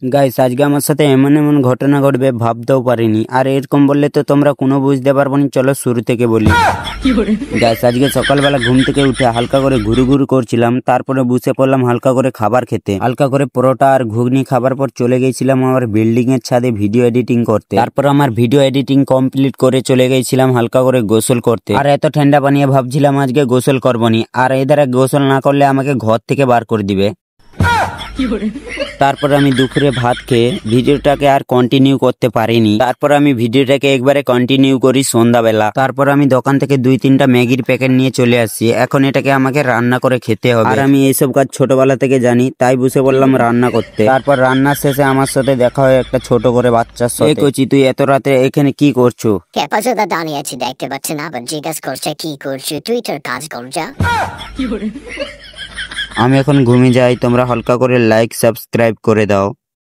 Guys আজকে আমার সাথে এমন এমন ঘটনা ঘটবে ভাবতেও পারিনি। আর এরকম বললে তো তোমরা কোনো বুঝতে পারবো না। চলো শুরু থেকে বলি। গাইস আজকে সকালবেলা ঘুম থেকে উঠে হালকা করে ঘুরু ঘুরু করছিলাম, তারপরে বসে পড়লাম হালকা করে খাবার খেতে। হালকা করে পরোটা আর ঘুগনি খাবার পর চলে গেছিলাম আমার বিল্ডিং এর ছাদে ভিডিও এডিটিং করতে। তারপর আমার ভিডিও এডিটিং কমপ্লিট করে চলে গেছিলাম হালকা করে গোসল করতে। আর এত ঠান্ডা পানিয়ে ভাবছিলাম আজকে গোসল করবনি, আর এদের গোসল না করলে আমাকে ঘর থেকে বার করে দিবে। তারপর আমি দুপুরে ভাত খেয়ে ভিডিওটাকে আর কন্টিনিউ করতে পারিনি। তারপর আমি ভিডিওটাকে একবারে কন্টিনিউ করি সন্ধ্যাবেলা। তারপর আমি দোকান থেকে 2-3টা ম্যাগির প্যাকেট নিয়ে চলে আসছি। এখন এটাকে আমাকে রান্না করে খেতে হবে, আর আমি এইসব কাজ ছোটবেলা থেকে জানি, তাই বসে বললাম রান্না করতে। তারপর রান্নার শেষে আমার সাথে দেখা হয় একটা ছোট করে বাচ্চার সাথে। কচি, তুই এত রাতে এখানে কি করছো? ক্যাপাসোদা দাঁড়িয়ে আছি, দেখতে পাচ্ছেন, আবার জিজ্ঞাসা করছে কি করছো, তুই তোর কাজ কর যা। আমি এখন ঘুমিয়ে যাই, তোমরা হালকা করে লাইক সাবস্ক্রাইব করে দাও।